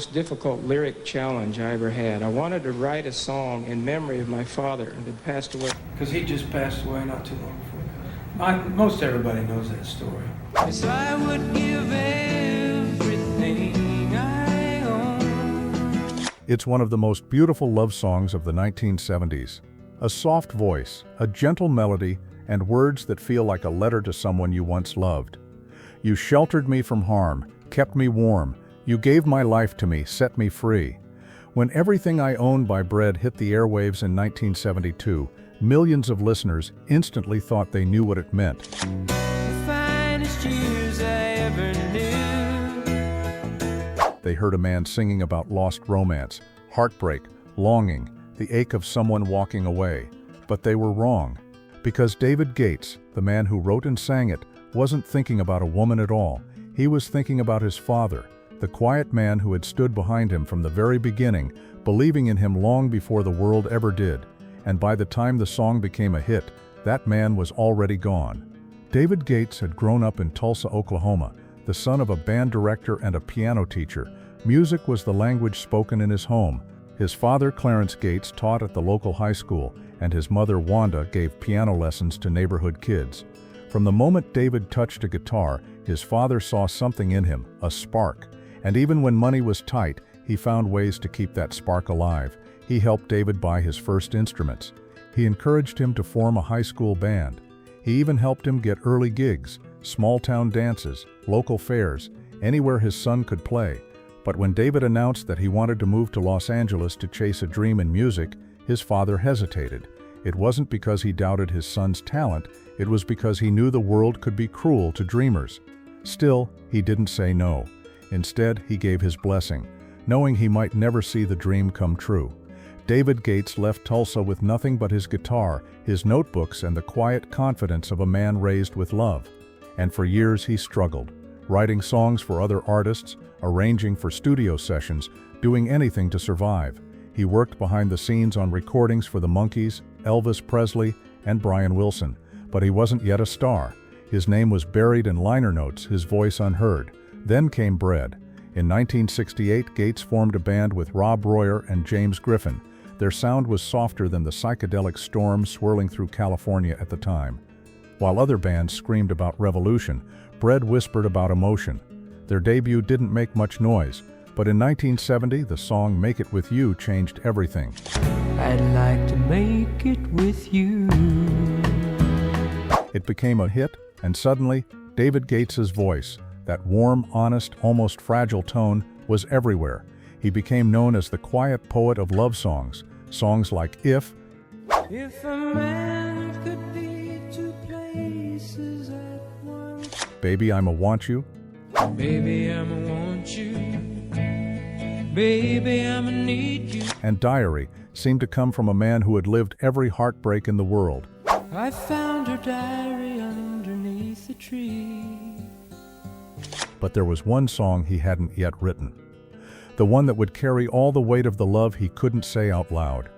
Most difficult lyric challenge I ever had. I wanted to write a song in memory of my father that had passed away. Because he just passed away not too long before. Most everybody knows that story. Yes, I would give everything I own. It's one of the most beautiful love songs of the 1970s. A soft voice, a gentle melody, and words that feel like a letter to someone you once loved. You sheltered me from harm, kept me warm. You gave my life to me, set me free. When Everything I Own by Bread hit the airwaves in 1972, millions of listeners instantly thought they knew what it meant. The finest years I ever knew. They heard a man singing about lost romance, heartbreak, longing, the ache of someone walking away. But they were wrong. Because David Gates, the man who wrote and sang it, wasn't thinking about a woman at all. He was thinking about his father, the quiet man who had stood behind him from the very beginning, believing in him long before the world ever did. And by the time the song became a hit, that man was already gone. David Gates had grown up in Tulsa, Oklahoma, the son of a band director and a piano teacher. Music was the language spoken in his home. His father, Clarence Gates, taught at the local high school, and his mother, Wanda, gave piano lessons to neighborhood kids. From the moment David touched a guitar, his father saw something in him, a spark. And even when money was tight, he found ways to keep that spark alive. He helped David buy his first instruments. He encouraged him to form a high school band. He even helped him get early gigs, small-town dances, local fairs, anywhere his son could play. But when David announced that he wanted to move to Los Angeles to chase a dream in music, his father hesitated. It wasn't because he doubted his son's talent, it was because he knew the world could be cruel to dreamers. Still, he didn't say no. Instead, he gave his blessing, knowing he might never see the dream come true. David Gates left Tulsa with nothing but his guitar, his notebooks, and the quiet confidence of a man raised with love. And for years he struggled, writing songs for other artists, arranging for studio sessions, doing anything to survive. He worked behind the scenes on recordings for the Monkees, Elvis Presley, and Brian Wilson, but he wasn't yet a star. His name was buried in liner notes, his voice unheard. Then came Bread. In 1968, Gates formed a band with Rob Royer and James Griffin. Their sound was softer than the psychedelic storm swirling through California at the time. While other bands screamed about revolution, Bread whispered about emotion. Their debut didn't make much noise, but in 1970, the song Make It With You changed everything. I'd like to make it with you. It became a hit, and suddenly, David Gates's voice, that warm, honest, almost fragile tone, was everywhere. He became known as the quiet poet of love songs, songs like If A Man Could Be Two Places at Once. Baby I'ma Want You, Baby, I'ma want you. Baby, I'ma need you. and Diary seemed to come from a man who had lived every heartbreak in the world. I found her diary underneath the tree. But there was one song he hadn't yet written. The one that would carry all the weight of the love he couldn't say out loud.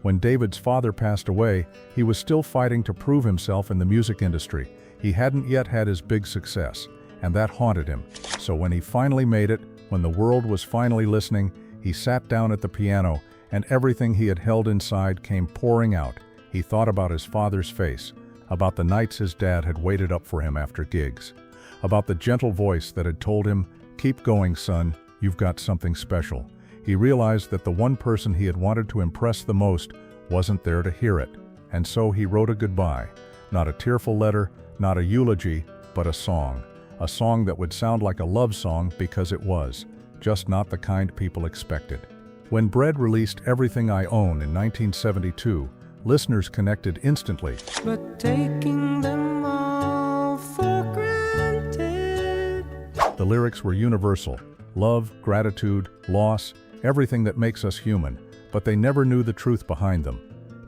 When David's father passed away, he was still fighting to prove himself in the music industry. He hadn't yet had his big success, and that haunted him. So when he finally made it, when the world was finally listening, he sat down at the piano, and everything he had held inside came pouring out. He thought about his father's face, about the nights his dad had waited up for him after gigs, about the gentle voice that had told him, "Keep going, son, you've got something special." He realized that the one person he had wanted to impress the most wasn't there to hear it, and so he wrote a goodbye. Not a tearful letter, not a eulogy, but a song that would sound like a love song because it was, just not the kind people expected. When Bread released Everything I Own in 1972, listeners connected instantly. But taking them all for granted. The lyrics were universal: love, gratitude, loss, everything that makes us human, but they never knew the truth behind them.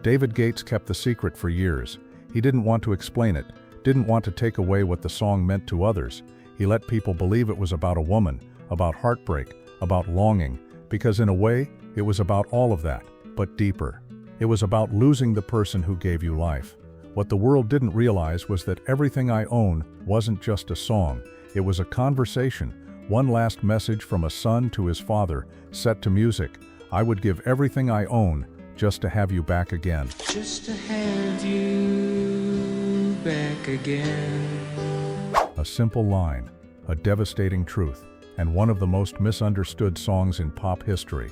David Gates kept the secret for years. He didn't want to explain it, didn't want to take away what the song meant to others. He let people believe it was about a woman, about heartbreak, about longing, because in a way, it was about all of that, but deeper. It was about losing the person who gave you life. What the world didn't realize was that Everything I Own wasn't just a song, it was a conversation, One last message from a son to his father, set to music. I would give everything I own just to have you back again. Just to have you back again. A simple line, a devastating truth, and one of the most misunderstood songs in pop history.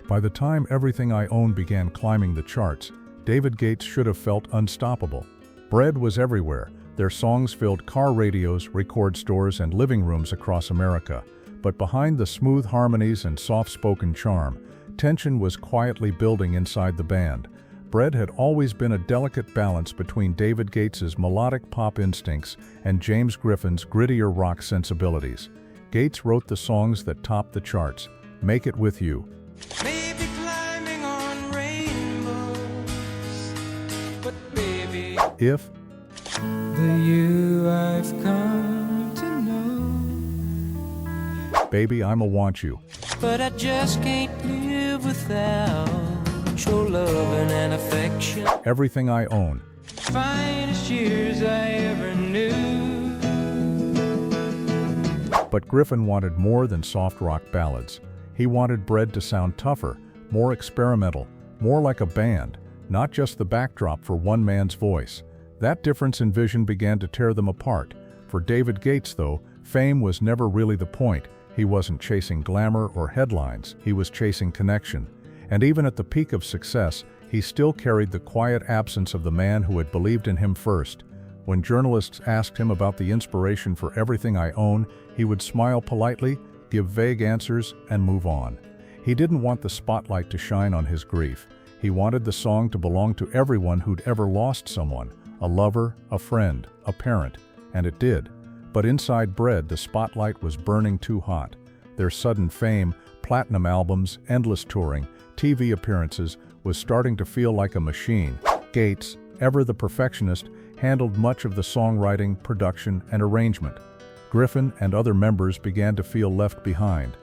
By the time Everything I Own began climbing the charts, David Gates should have felt unstoppable. Bread was everywhere. Their songs filled car radios, record stores, and living rooms across America. But behind the smooth harmonies and soft-spoken charm, tension was quietly building inside the band. Bread had always been a delicate balance between David Gates's melodic pop instincts and James Griffin's grittier rock sensibilities. Gates wrote the songs that topped the charts. Make It With You. Maybe climbing on rainbows, but baby, If, the you I've come to know. Baby, I'ma Want You. But I just can't live without your loving and affection. Everything I Own. Finest years I ever knew. But Griffin wanted more than soft rock ballads. He wanted Bread to sound tougher, more experimental, more like a band, not just the backdrop for one man's voice. That difference in vision began to tear them apart. For David Gates, though, fame was never really the point. He wasn't chasing glamour or headlines, he was chasing connection. And even at the peak of success, he still carried the quiet absence of the man who had believed in him first. When journalists asked him about the inspiration for Everything I Own, he would smile politely, give vague answers, and move on. He didn't want the spotlight to shine on his grief. He wanted the song to belong to everyone who'd ever lost someone, a lover, a friend, a parent, and it did. But inside Bread, the spotlight was burning too hot. Their sudden fame, platinum albums, endless touring, TV appearances, was starting to feel like a machine. Gates, ever the perfectionist, handled much of the songwriting, production, and arrangement. Griffin and other members began to feel left behind.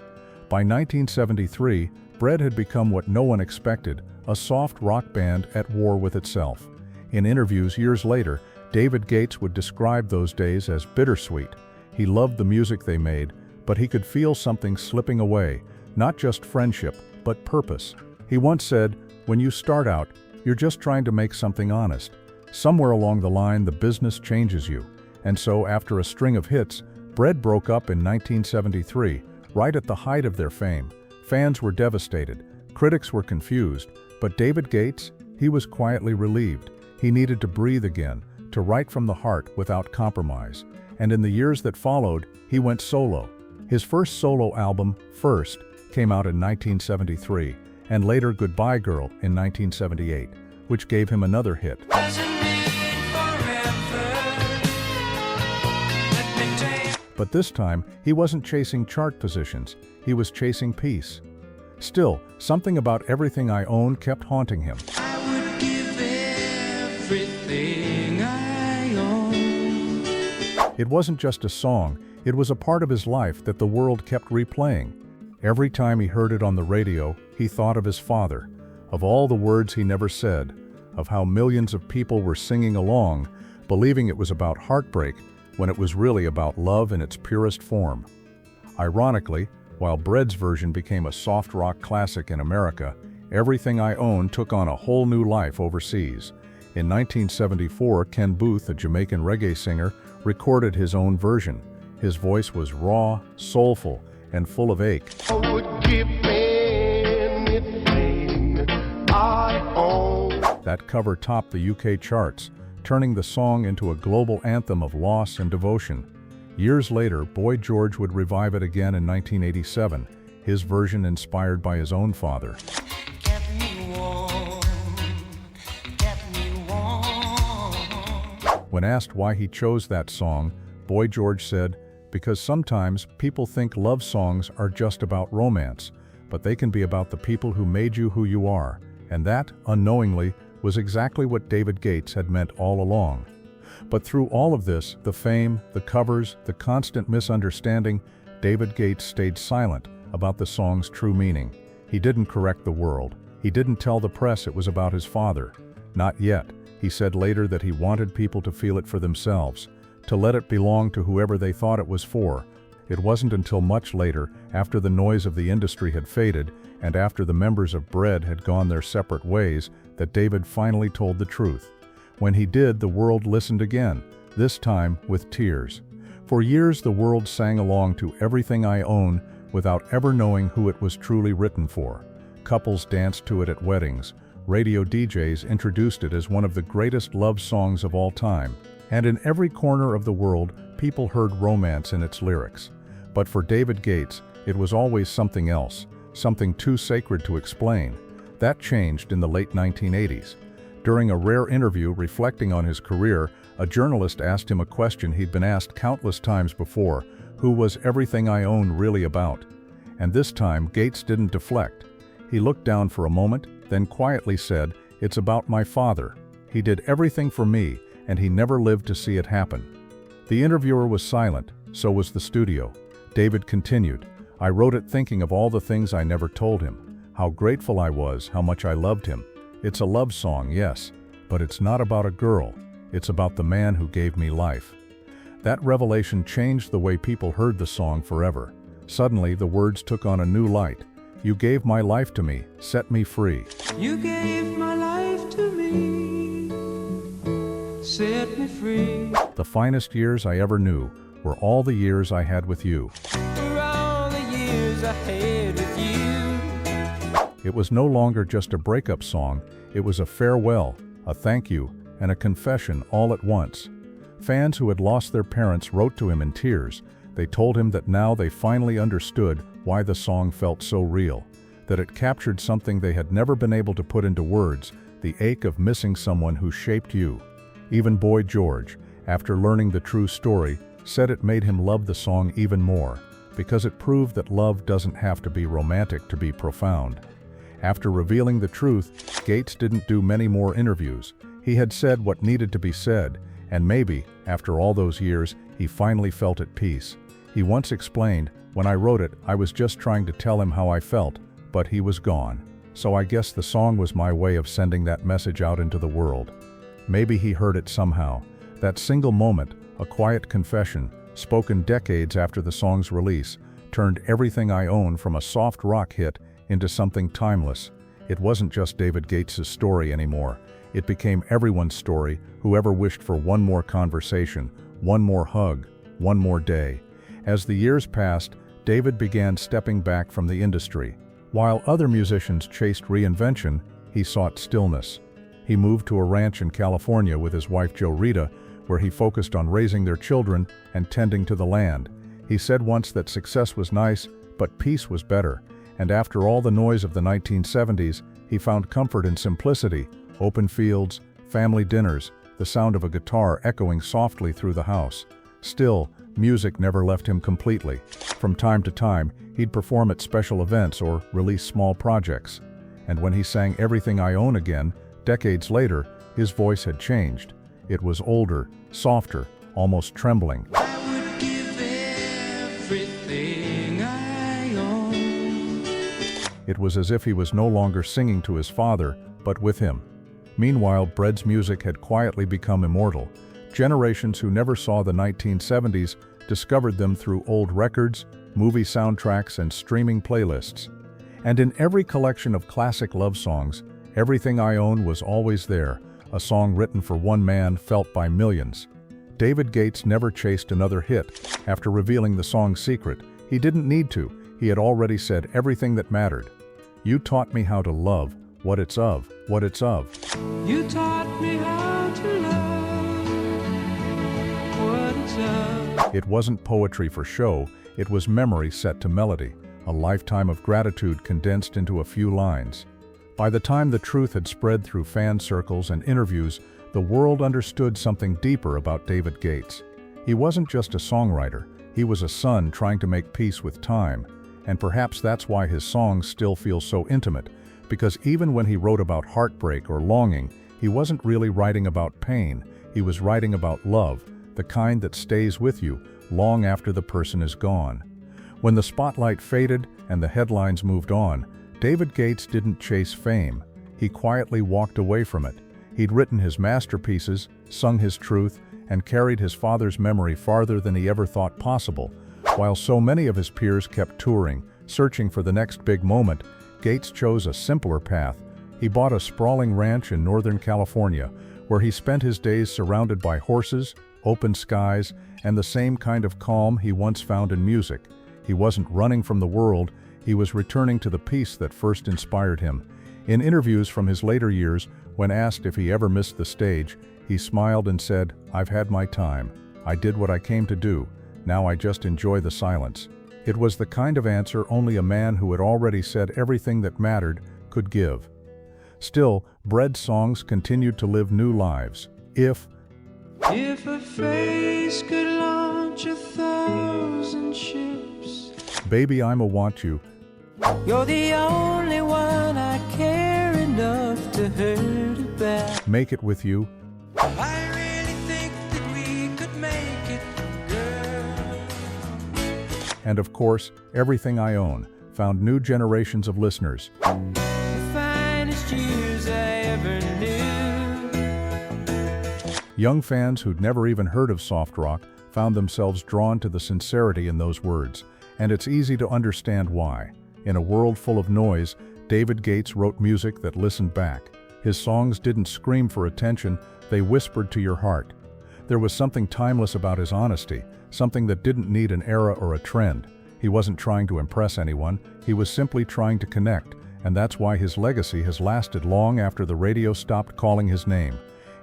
By 1973, Bread had become what no one expected, a soft rock band at war with itself. In interviews years later, David Gates would describe those days as bittersweet. He loved the music they made, but he could feel something slipping away, not just friendship, but purpose. He once said, "When you start out, you're just trying to make something honest. Somewhere along the line, the business changes you." And so, after a string of hits, Bread broke up in 1973, right at the height of their fame. Fans were devastated, critics were confused, but David Gates, he was quietly relieved. He needed to breathe again, to write from the heart without compromise. And in the years that followed, he went solo. His first solo album, First, came out in 1973, and later Goodbye Girl in 1978, which gave him another hit. But this time, he wasn't chasing chart positions, he was chasing peace. Still, something about Everything I Own kept haunting him. I would give everything I own. It wasn't just a song, it was a part of his life that the world kept replaying. Every time he heard it on the radio, he thought of his father, of all the words he never said, of how millions of people were singing along, believing it was about heartbreak, when it was really about love in its purest form. Ironically, while Bread's version became a soft rock classic in America, Everything I Own took on a whole new life overseas. In 1974, Ken Booth, a Jamaican reggae singer, recorded his own version. His voice was raw, soulful, and full of ache. I would give anything I own. That cover topped the UK charts, turning the song into a global anthem of loss and devotion. Years later, Boy George would revive it again in 1987, his version inspired by his own father. Kept me warm, kept me warm. When asked why he chose that song, Boy George said, "Because sometimes people think love songs are just about romance, but they can be about the people who made you who you are." And that, unknowingly, was exactly what David Gates had meant all along. But through all of this, the fame, the covers, the constant misunderstanding, David Gates stayed silent about the song's true meaning. He didn't correct the world. He didn't tell the press it was about his father. Not yet. He said later that he wanted people to feel it for themselves, to let it belong to whoever they thought it was for. It wasn't until much later, after the noise of the industry had faded, and after the members of Bread had gone their separate ways, that David finally told the truth. When he did, the world listened again, this time with tears. For years the world sang along to Everything I Own without ever knowing who it was truly written for. Couples danced to it at weddings. Radio DJs introduced it as one of the greatest love songs of all time. And in every corner of the world, people heard romance in its lyrics. But for David Gates, it was always something else, something too sacred to explain. That changed in the late 1980s. During a rare interview reflecting on his career, a journalist asked him a question he'd been asked countless times before: who was Everything I Own really about? And this time, Gates didn't deflect. He looked down for a moment, then quietly said, "It's about my father. He did everything for me, and he never lived to see it happen." The interviewer was silent, so was the studio. David continued, "I wrote it thinking of all the things I never told him, how grateful I was, how much I loved him. It's a love song, yes, but it's not about a girl. It's about the man who gave me life." That revelation changed the way people heard the song forever. Suddenly, the words took on a new light. "You gave my life to me, set me free." You gave my life to me, set me free. The finest years I ever knew were all the years I had with you. For all the years I had with you. It was no longer just a breakup song, it was a farewell, a thank you, and a confession all at once. Fans who had lost their parents wrote to him in tears. They told him that now they finally understood why the song felt so real, that it captured something they had never been able to put into words, the ache of missing someone who shaped you. Even Boy George, after learning the true story, said it made him love the song even more, because it proved that love doesn't have to be romantic to be profound. After revealing the truth, Gates didn't do many more interviews. He had said what needed to be said, and maybe, after all those years, he finally felt at peace. He once explained, "When I wrote it, I was just trying to tell him how I felt, but he was gone. So I guess the song was my way of sending that message out into the world." Maybe he heard it somehow. That single moment, a quiet confession, spoken decades after the song's release, turned Everything I Own from a soft rock hit into something timeless. It wasn't just David Gates' story anymore. It became everyone's story, whoever wished for one more conversation, one more hug, one more day. As the years passed, David began stepping back from the industry. While other musicians chased reinvention, he sought stillness. He moved to a ranch in California with his wife Jo Rita, where he focused on raising their children and tending to the land. He said once that success was nice, but peace was better. And after all the noise of the 1970s, he found comfort in simplicity, open fields, family dinners, the sound of a guitar echoing softly through the house. Still, music never left him completely. From time to time, he'd perform at special events or release small projects. And when he sang Everything I Own again, decades later, his voice had changed. It was older, softer, almost trembling. I would give everything I own. It was as if he was no longer singing to his father, but with him. Meanwhile, Bread's music had quietly become immortal. Generations who never saw the 1970s discovered them through old records, movie soundtracks, and streaming playlists. And in every collection of classic love songs, Everything I Own was always there, a song written for one man, felt by millions. David Gates never chased another hit. After revealing the song's secret, he didn't need to. He had already said everything that mattered. "You taught me how to love, what it's of, what it's of." You taught me how to love what it's of. It wasn't poetry for show, it was memory set to melody, a lifetime of gratitude condensed into a few lines. By the time the truth had spread through fan circles and interviews, the world understood something deeper about David Gates. He wasn't just a songwriter, he was a son trying to make peace with time. And perhaps that's why his songs still feel so intimate, because even when he wrote about heartbreak or longing, he wasn't really writing about pain, he was writing about love, the kind that stays with you long after the person is gone. When the spotlight faded and the headlines moved on, David Gates didn't chase fame. He quietly walked away from it. He'd written his masterpieces, sung his truth, and carried his father's memory farther than he ever thought possible. While so many of his peers kept touring, searching for the next big moment, Gates chose a simpler path. He bought a sprawling ranch in Northern California, where he spent his days surrounded by horses, open skies, and the same kind of calm he once found in music. He wasn't running from the world, he was returning to the peace that first inspired him. In interviews from his later years, when asked if he ever missed the stage, he smiled and said, "I've had my time. I did what I came to do. Now I just enjoy the silence." It was the kind of answer only a man who had already said everything that mattered could give. Still, Bread's songs continued to live new lives. If a face could launch 1,000 ships, Baby I'ma Want You, you're the only one I care enough to hurt about. Make It With You, I really think that we could make it, girl. and of course, Everything I Own found new generations of listeners. The finest years I ever knew. Young fans who'd never even heard of soft rock found themselves drawn to the sincerity in those words, and it's easy to understand why. In a world full of noise, David Gates wrote music that listened back. His songs didn't scream for attention, they whispered to your heart. There was something timeless about his honesty, something that didn't need an era or a trend. He wasn't trying to impress anyone, he was simply trying to connect, and that's why his legacy has lasted long after the radio stopped calling his name.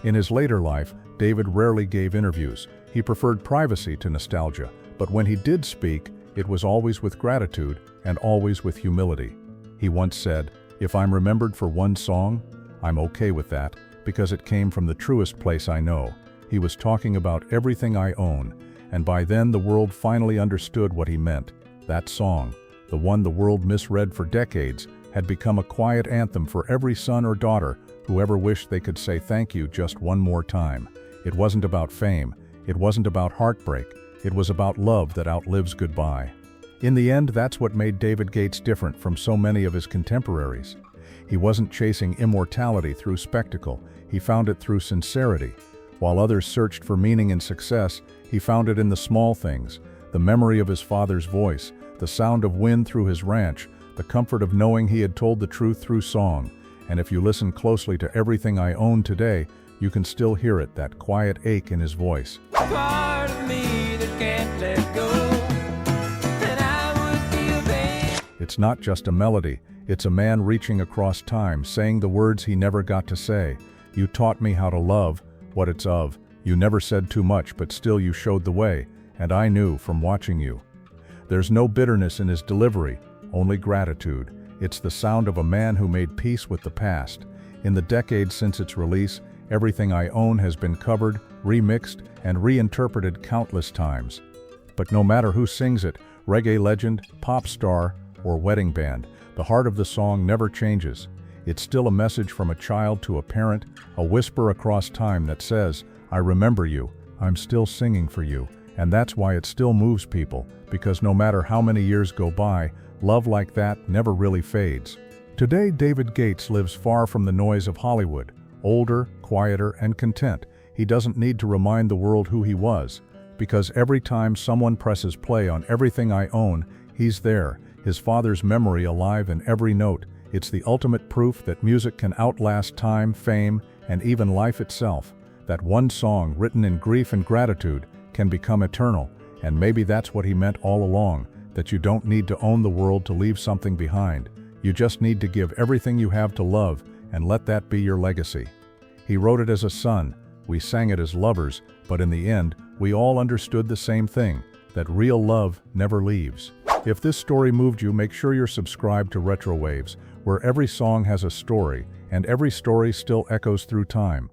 In his later life, David rarely gave interviews. He preferred privacy to nostalgia, but when he did speak, it was always with gratitude and always with humility. He once said, "If I'm remembered for one song, I'm okay with that, because it came from the truest place I know." He was talking about Everything I Own, and by then the world finally understood what he meant. That song, the one the world misread for decades, had become a quiet anthem for every son or daughter who ever wished they could say thank you just one more time. It wasn't about fame, it wasn't about heartbreak, it was about love that outlives goodbye. In the end, that's what made David Gates different from so many of his contemporaries. He wasn't chasing immortality through spectacle, he found it through sincerity. While others searched for meaning in success, he found it in the small things, the memory of his father's voice, the sound of wind through his ranch, the comfort of knowing he had told the truth through song. And if you listen closely to Everything I Own today, you can still hear it, that quiet ache in his voice. Part of me that can't let go, and I would be a vain. It's not just a melody, it's a man reaching across time, saying the words he never got to say. You taught me how to love, what it's of. You never said too much, but still you showed the way, and I knew from watching you. There's no bitterness in his delivery, only gratitude. It's the sound of a man who made peace with the past. In the decades since its release, Everything I Own has been covered, remixed, and reinterpreted countless times. But no matter who sings it, reggae legend, pop star, or wedding band, the heart of the song never changes. It's still a message from a child to a parent, a whisper across time that says, "I remember you, I'm still singing for you." And that's why it still moves people, because no matter how many years go by, love like that never really fades. Today, David Gates lives far from the noise of Hollywood. Older, quieter, and content, he doesn't need to remind the world who he was, because every time someone presses play on Everything I Own, he's there, his father's memory alive in every note. It's the ultimate proof that music can outlast time, fame, and even life itself. That one song written in grief and gratitude can become eternal, and maybe that's what he meant all along, that you don't need to own the world to leave something behind. You just need to give everything you have to love, and let that be your legacy. He wrote it as a son, we sang it as lovers, but in the end, we all understood the same thing, that real love never leaves. If this story moved you, make sure you're subscribed to RetroWaves, where every song has a story, and every story still echoes through time.